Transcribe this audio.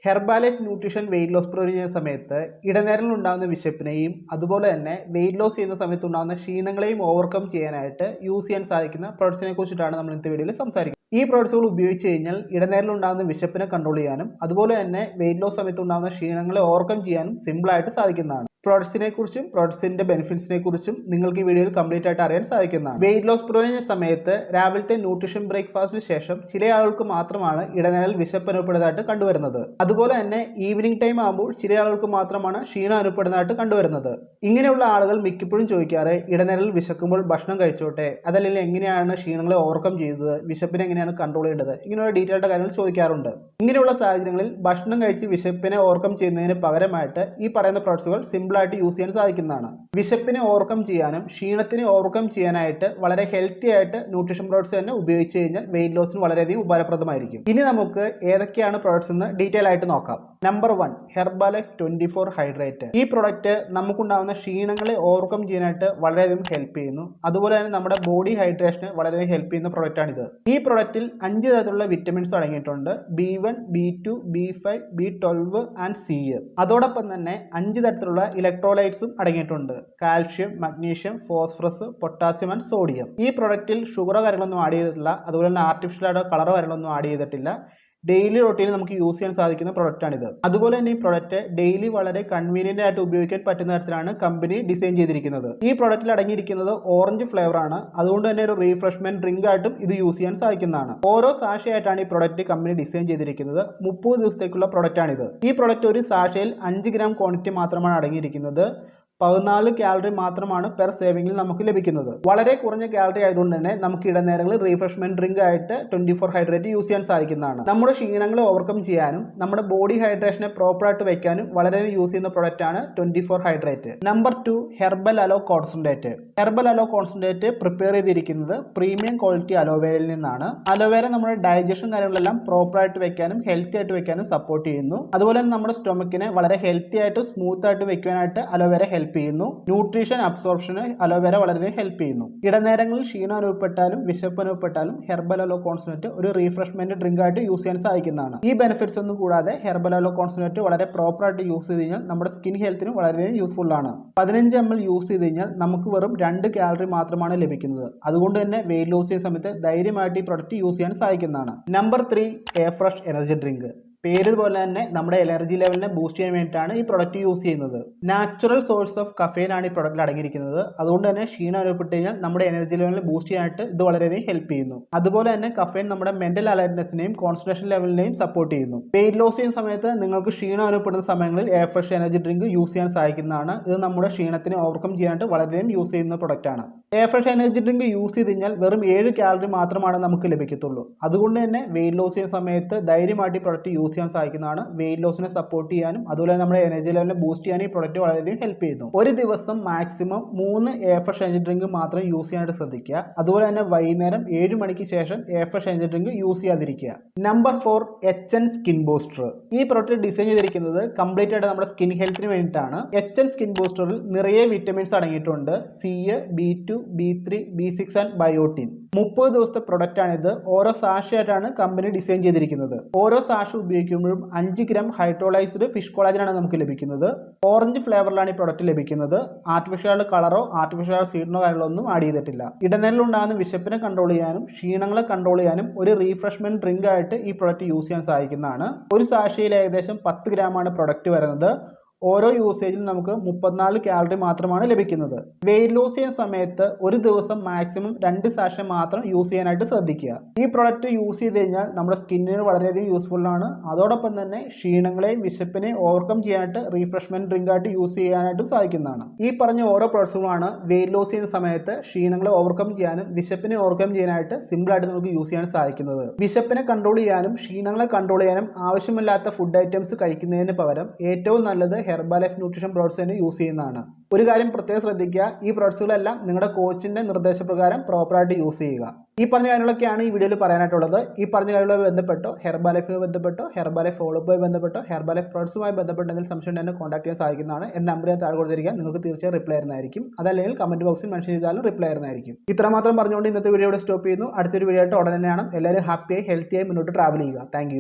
Herbalife nutrition weight loss programme ചെയ്യുന്ന സമയത്ത് ഇടനേരങ്ങളിൽ ഉണ്ടാകുന്ന വിശപ്പിനെയും അതുപോലെ തന്നെ വെയിറ്റ് ലോസ് ചെയ്യുന്ന സമയത്ത് ഉണ്ടാകുന്ന ക്ഷീണങ്ങളെയും ഓവർകം ചെയ്യാനായിട്ട് യൂസ് ചെയ്യാൻ സാധിക്കുന്ന പ്രോഡക്ട്സിനെ കുറിച്ചിട്ടാണ് നമ്മൾ ഇന്നത്തെ വീഡിയോയിൽ സംസാരിക്കുന്നത്. ഈ പ്രോഡക്ട്സുകൾ ഉപയോഗിച്ച് കഴിഞ്ഞാൽ ഇടനേരങ്ങളിൽ ഉണ്ടാകുന്ന വിശപ്പിനെ കൺട്രോൾ ചെയ്യാനും അതുപോലെ തന്നെ വെയിറ്റ് ലോസ് സമയത്ത് ഉണ്ടാകുന്ന ക്ഷീണങ്ങളെ ഓവർകം ചെയ്യാനും സിമ്പിളായിട്ട് സാധിക്കുന്നതാണ്. പ്രോഡക്ട്സിനെ കുറിച്ചും പ്രോഡക്ട്സിന്റെ ബെനിഫിറ്റ്സിനെ കുറിച്ചും നിങ്ങൾക്ക് ഈ വീഡിയോയിൽ കംപ്ലീറ്റ് ആയിട്ട് അറിയാൻ സാധിക്കുന്നതാണ്. വെയിറ്റ് ലോസ് പ്രോഗ്രാം സമയത്ത് രാവിലത്തെ ന്യൂട്രീഷൻ ബ്രേക്ക്ഫാസ്റ്റിന് ശേഷം ചില ആളുകൾക്ക് മാത്രമാണ് ഇടനേരൽ വിശപ്പ് അനുഭവപ്പെടുന്നതായിട്ട് കണ്ടുവരുന്നത്. അതുപോലെ തന്നെ ഈവനിങ് ടൈം ആകുമ്പോൾ ചില ആളുകൾക്ക് മാത്രമാണ് ക്ഷീണം അനുഭവപ്പെടുന്നതായിട്ട് കണ്ടുവരുന്നത്. ഇങ്ങനെയുള്ള ആളുകൾ മിക്കപ്പോഴും ചോദിക്കാറ് ഇടനേരൽ വിശക്കുമ്പോൾ ഭക്ഷണം കഴിച്ചോട്ടെ, അതല്ലെങ്കിൽ എങ്ങനെയാണ് ക്ഷീണങ്ങളെ ഓവർകം ചെയ്തത്, വിശപ്പിനെ എങ്ങനെയാണ് കൺട്രോൾ ചെയ്യേണ്ടത്, ഇങ്ങനെയുള്ള ഡീറ്റെയിൽഡ് കാര്യങ്ങൾ ചോദിക്കാറുണ്ട്. ഇങ്ങനെയുള്ള സാഹചര്യങ്ങളിൽ ഭക്ഷണം കഴിച്ച് വിശപ്പിനെ ഓവർകം ചെയ്യുന്നതിന് പകരമായിട്ട് ഈ പറയുന്ന പ്രോഡക്ട്സുകൾ സിമ്പിൾ ആയിട്ട് യൂസ് ചെയ്യാൻ സാധിക്കുന്നതാണ്. വിശപ്പിനെ ഓവർകം ചെയ്യാനും ക്ഷീണത്തിനെ ഓവർകം ചെയ്യാനായിട്ട് വളരെ ഹെൽത്തി ആയിട്ട് ന്യൂട്രീഷൻ പ്രോഡക്ട്സ് തന്നെ ഉപയോഗിച്ച് കഴിഞ്ഞാൽ വെയിറ്റ് ലോസിന് വളരെയധികം ഉപകാരപ്രദമായിരിക്കും. ഇനി നമുക്ക് ഏതൊക്കെയാണ് പ്രോഡക്ട്സ് എന്ന് ഡീറ്റെയിൽ ആയിട്ട് നോക്കാം. Number 1, Herbalife 24 hydrate. ഈ പ്രോഡക്റ്റ് നമുക്കുണ്ടാകുന്ന ക്ഷീണങ്ങളെ ഓവർകം ചെയ്യാനായിട്ട് വളരെയധികം ഹെൽപ്പ് ചെയ്യുന്നു. അതുപോലെ തന്നെ നമ്മുടെ ബോഡി ഹൈഡ്രേഷന് വളരെയധികം ഹെൽപ്പ് ചെയ്യുന്ന പ്രോഡക്റ്റാണിത്. ഈ പ്രോഡക്റ്റിൽ 5 തരത്തിലുള്ള വിറ്റമിൻസ് അടങ്ങിയിട്ടുണ്ട്. B1, B2, B5, B12 and C. അതോടൊപ്പം തന്നെ 5 തരത്തിലുള്ള ഇലക്ട്രോലൈറ്റ്സും അടങ്ങിയിട്ടുണ്ട്. Calcium, magnesium, phosphorus, potassium and sodium. ഈ പ്രോഡക്റ്റിൽ ഷുഗറോ കാര്യങ്ങളൊന്നും ആഡ് ചെയ്തിട്ടില്ല. അതുപോലെ തന്നെ ആർട്ടിഫിഷ്യൽ ആയിട്ട് കളറോ കാര്യങ്ങളൊന്നും ആഡ് ചെയ്തിട്ടില്ല. ഡെയിലി റൊട്ടീനിൽ നമുക്ക് യൂസ് ചെയ്യാൻ സാധിക്കുന്ന പ്രൊഡക്റ്റാണിത്. അതുപോലെ തന്നെ ഈ പ്രൊഡക്റ്റ് ഡെയിലി വളരെ കൺവീനിയന്റ് ആയിട്ട് ഉപയോഗിക്കാൻ പറ്റുന്ന തരത്തിലാണ് കമ്പനി ഡിസൈൻ ചെയ്തിരിക്കുന്നത്. ഈ പ്രൊഡക്റ്റിൽ അടങ്ങിയിരിക്കുന്നത് ഓറഞ്ച് ഫ്ലേവർ ആണ്. അതുകൊണ്ട് തന്നെ ഒരു റീഫ്രഷ്മെന്റ് ഡ്രിങ്ക് ആയിട്ടും ഇത് യൂസ് ചെയ്യാൻ സാധിക്കുന്നതാണ്. ഓരോ സാഷയായിട്ടാണ് ഈ പ്രൊഡക്റ്റ് കമ്പനി ഡിസൈൻ ചെയ്തിരിക്കുന്നത്. 30 ദിവസത്തേക്കുള്ള പ്രൊഡക്റ്റാണിത്. ഈ പ്രൊഡക്റ്റ് ഒരു സാഷയിൽ 5 ഗ്രാം ക്വാണ്ടിറ്റി മാത്രമാണ് അടങ്ങിയിരിക്കുന്നത്. 14 കാലറി മാത്രമാണ് പെർ സേവിങ്ങിൽ നമുക്ക് ലഭിക്കുന്നത്. വളരെ കുറഞ്ഞ കാലറി ആയതുകൊണ്ട് തന്നെ നമുക്ക് ഇടനേരങ്ങളിൽ റീഫ്രഷ്മെന്റ് ഡ്രിങ്ക് ആയിട്ട് 24 ഹൈഡ്രേറ്റ് യൂസ് ചെയ്യാൻ സാധിക്കുന്നതാണ്. നമ്മുടെ ക്ഷീണങ്ങളെ ഓവർകം ചെയ്യാനും നമ്മുടെ ബോഡി ഹൈഡ്രേഷനെ പ്രോപ്പർ ആയിട്ട് വെക്കാനും വളരെ യൂസ് ചെയ്യുന്ന പ്രൊഡക്റ്റ് ആണ് 24 hydrate. Number 2, herbal hello concentrate. Herbal hello concentrate prepare ചെയ്തിരിക്കുന്നത് പ്രീമിയം ക്വാളിറ്റി അലോവേരയിൽ നിന്നാണ്. അലോവേര നമ്മുടെ ഡൈജഷൻ കാര്യങ്ങളെല്ലാം പ്രോപ്പർ ആയിട്ട് വെക്കാനും ഹെൽത്തി ആയിട്ട് വെക്കാനും സപ്പോർട്ട് ചെയ്യുന്നു. അതുപോലെ തന്നെ നമ്മുടെ സ്റ്റൊമക്കിനെ വളരെ ഹെൽത്തി ആയിട്ട് സ്മൂത്ത് ആയിട്ട് വെക്കാനായിട്ട് അലോവേര ഹെൽപ്പ് ചെയ്യുന്നു. ന്യൂട്രീഷൻ അബ്സോർപ്ഷന് അലോവേര വളരെയധികം ഹെൽപ്പ് ചെയ്യുന്നു. ഇടനേരങ്ങളിൽ ക്ഷീണം അനുഭവപ്പെട്ടാലും വിശപ്പ് അനുഭവപ്പെട്ടാലും ഹെർബൽ അലോ കോൺസെൻട്രേറ്റ് ഒരു റീഫ്രഷ്മെന്റ് ഡ്രിങ്ക് ആയിട്ട് യൂസ് ചെയ്യാൻ സാധിക്കുന്നതാണ്. ഈ ബെനിഫിറ്റ്സ് ഒന്നും കൂടാതെ ഹെർബൽ അലോ കോൺസെൻട്രേറ്റ് വളരെ പ്രോപ്പർ ആയിട്ട് യൂസ് ചെയ്ത് കഴിഞ്ഞാൽ നമ്മുടെ സ്കിൻ ഹെൽത്തിന് വളരെയധികം യൂസ്ഫുൾ ആണ്. 15 ml യൂസ് ചെയ്ത് കഴിഞ്ഞാൽ നമുക്ക് വെറും 2 കാലറി മാത്രമാണ് ലഭിക്കുന്നത്. അതുകൊണ്ട് തന്നെ വെയിറ്റ് ലോസ് ചെയ്യുന്ന സമയത്ത് ധൈര്യമായിട്ട് ഈ പ്രൊഡക്റ്റ് യൂസ് ചെയ്യാൻ സാധിക്കുന്നതാണ്. Number 3, a fresh energy drink. പേര് പോലെ തന്നെ നമ്മുടെ എനർജി ലെവലിനെ ബൂസ്റ്റ് ചെയ്യാൻ വേണ്ടിയിട്ടാണ് ഈ പ്രൊഡക്റ്റ് യൂസ് ചെയ്യുന്നത്. നാച്ചുറൽ സോഴ്സ് ഓഫ് കഫെയിൻ ആണ് ഈ പ്രൊഡക്റ്റിൽ അടങ്ങിയിരിക്കുന്നത്. അതുകൊണ്ട് തന്നെ ക്ഷീണം അനുഭവപ്പെട്ട് കഴിഞ്ഞാൽ നമ്മുടെ എനർജി ലെവലിനെ ബൂസ്റ്റ് ചെയ്യാനായിട്ട് ഇത് വളരെയധികം ഹെൽപ്പ് ചെയ്യുന്നു. അതുപോലെ തന്നെ കഫെയിൻ നമ്മുടെ മെന്റൽ അലർട്ട്നെസ്സിനെയും കോൺസെൻട്രേഷൻ ലെവലിനെയും സപ്പോർട്ട് ചെയ്യുന്നു. വെയിറ്റ് ലോസ് ചെയ്യുന്ന സമയത്ത് നിങ്ങൾക്ക് ക്ഷീണം അനുഭവപ്പെടുന്ന സമയങ്ങളിൽ A fresh energy drink use ചെയ്യാൻ സാധിക്കുന്നതാണ്. ഇത് നമ്മുടെ ക്ഷീണത്തിനെ ഓവർകം ചെയ്യാനായിട്ട് വളരെയധികം യൂസ് ചെയ്യുന്ന പ്രൊഡക്റ്റാണ്. A fresh energy drink use ചെയ്ത് കഴിഞ്ഞാൽ വെറും 7 കാലറി മാത്രമാണ് നമുക്ക് ലഭിക്കത്തുള്ളൂ. അതുകൊണ്ട് തന്നെ വെയിറ്റ് ലോസ് ചെയ്യുന്ന സമയത്ത് ധൈര്യമായിട്ട് ഈ പ്രൊഡക്റ്റ് യൂസ് ചെയ്യാൻ സാധിക്കുന്നതാണ്. വെയിറ്റ് ലോസിനെ സപ്പോർട്ട് ചെയ്യാനും അതുപോലെ നമ്മുടെ എനർജി ലെവലിനെ ബൂസ്റ്റ് ചെയ്യാനും ഈ പ്രൊഡക്റ്റ് വളരെയധികം ഹെൽപ്പ് ചെയ്യുന്നു. ഒരു ദിവസം maximum 3 a fresh energy drink മാത്രം യൂസ് ചെയ്യാനായിട്ട് ശ്രദ്ധിക്കുക. അതുപോലെ തന്നെ വൈകുന്നേരം 7 മണിക്ക് ശേഷം a fresh energy drink use ചെയ്യാതിരിക്കുക. Number 4, HN skin booster. ഈ പ്രൊഡക്റ്റ് ഡിസൈൻ ചെയ്തിരിക്കുന്നത് കംപ്ലീറ്റ് ആയിട്ട് നമ്മുടെ സ്കിൻ ഹെൽത്തിന് വേണ്ടിയിട്ടാണ്. HN സ്കിൻ ബൂസ്റ്ററിൽ നിറയെ വിറ്റമിൻസ് അടങ്ങിയിട്ടുണ്ട്. C, B2, B3, B6 and biotin. 30 ദിവസത്തെ പ്രൊഡക്റ്റ് ആണിത്. ഓരോ സാഷയായിട്ടാണ് കമ്പനി ഡിസൈൻ ചെയ്തിരിക്കുന്നത്. ഓരോ സാഷ ഉപയോഗിക്കുമ്പോഴും 5 ഗ്രാം ഹൈഡ്രോളൈസ്ഡ് ഫിഷ് കൊളാജനാണ് നമുക്ക് ലഭിക്കുന്നത്. ഓറഞ്ച് ഫ്ലേവറിലാണ് ഈ പ്രൊഡക്റ്റ് ലഭിക്കുന്നത്. ആർട്ടിഫിഷ്യൽ കളറോ ആർട്ടിഫിഷ്യൽ സ്വീറ്റനോ കാര്യങ്ങളൊന്നും ആഡ് ചെയ്തിട്ടില്ല. ഇടനേരലുണ്ടാകുന്ന വിശപ്പിനെ കൺട്രോൾ ചെയ്യാനും ക്ഷീണങ്ങളെ കൺട്രോൾ ചെയ്യാനും ഒരു റീഫ്രഷ്മെന്റ് ഡ്രിങ്ക് ആയിട്ട് ഈ പ്രൊഡക്റ്റ് യൂസ് ചെയ്യാൻ സാധിക്കുന്നതാണ്. ഒരു സാഷയിൽ ഏകദേശം 10 ഗ്രാമാണ് പ്രൊഡക്റ്റ് വരുന്നത്. ഓരോ യൂസേജിൽ നമുക്ക് 34 കാലറി മാത്രമാണ് ലഭിക്കുന്നത്. വെയിറ്റ് ലോസ് ചെയ്യുന്ന സമയത്ത് ഒരു ദിവസം മാക്സിമം 2 സാഷ മാത്രം യൂസ് ചെയ്യാനായിട്ട് ശ്രദ്ധിക്കുക. ഈ പ്രൊഡക്റ്റ് യൂസ് ചെയ്ത് കഴിഞ്ഞാൽ നമ്മുടെ സ്കിന്നിന് വളരെയധികം യൂസ്ഫുൾ ആണ്. അതോടൊപ്പം തന്നെ ക്ഷീണങ്ങളെയും വിശപ്പിനെയും ഓവർകം ചെയ്യാനായിട്ട് റീഫ്രഷ്മെന്റ് ഡ്രിങ്ക് ആയിട്ട് യൂസ് ചെയ്യാനായിട്ട് സാധിക്കുന്നതാണ്. ഈ പറഞ്ഞ ഓരോ പ്രോഡക്ട്സുമാണ് വെയിറ്റ് ലോസ് ചെയ്യുന്ന സമയത്ത് ക്ഷീണങ്ങളെ ഓവർകം ചെയ്യാനും വിശപ്പിനെ ഓവർകം ചെയ്യാനായിട്ട് സിമ്പിൾ ആയിട്ട് നമുക്ക് യൂസ് ചെയ്യാൻ സാധിക്കുന്നത്. വിശപ്പിനെ കൺട്രോൾ ചെയ്യാനും ക്ഷീണങ്ങളെ കൺട്രോൾ ചെയ്യാനും ആവശ്യമില്ലാത്ത ഫുഡ് ഐറ്റംസ് കഴിക്കുന്നതിന് പകരം ഏറ്റവും നല്ലത് ഹെർബാലൈഫ് ന്യൂട്രീഷൻ പ്രോഡക്ട്സ് തന്നെ യൂസ് ചെയ്യുന്നതാണ്. ഒരു കാര്യം പ്രത്യേകം ശ്രദ്ധിക്കുക, ഈ പ്രോഡക്ട്സുകളെല്ലാം നിങ്ങളുടെ കോച്ചിന്റെ നിർദ്ദേശപ്രകാരം പ്രോപ്പറായിട്ട് യൂസ് ചെയ്യുക. ഈ പറഞ്ഞ കാര്യങ്ങളൊക്കെയാണ് ഈ വീഡിയോയിൽ പറയാനായിട്ടുള്ളത്. ഈ പറഞ്ഞ കാര്യങ്ങളുമായി ബന്ധപ്പെട്ടോ ഹെർബാലൈഫുമായി ബന്ധപ്പെട്ടോ ഹെർബാലൈഫ് ഫോളോപ്പുമായി ബന്ധപ്പെട്ടോ ഹെർബാലൈഫ് പ്രോഡക്ട്സുമായി ബന്ധപ്പെട്ട് എന്തെങ്കിലും സംശയം എന്നെ കോൺടാക്ട് ചെയ്യാൻ സാധിക്കുന്നതാണ്. എൻ്റെ നമ്പർ ഞാൻ താഴെ കൊടുത്തിരിക്കാം. നിങ്ങൾക്ക് തീർച്ചയായും റിപ്ലൈ ആയിരുന്നായിരിക്കും. അതല്ലെങ്കിൽ കമന്റ് ബോക്സിൽ മെൻഷൻ ചെയ്താലും റിപ്ലൈ ആയിരുന്നായിരിക്കും. ഇത്രമാത്രം പറഞ്ഞുകൊണ്ട് ഇന്നത്തെ വീഡിയോ ഇവിടെ സ്റ്റോപ്പ് ചെയ്യുന്നു. അടുത്തൊരു വീഡിയോ ആയിട്ട് ഉടനെ തന്നെയാണ്. എല്ലാവരും ഹാപ്പിയായി ഹെൽത്തിയായി മുന്നോട്ട് ട്രാവൽ ചെയ്യുക. താങ്ക്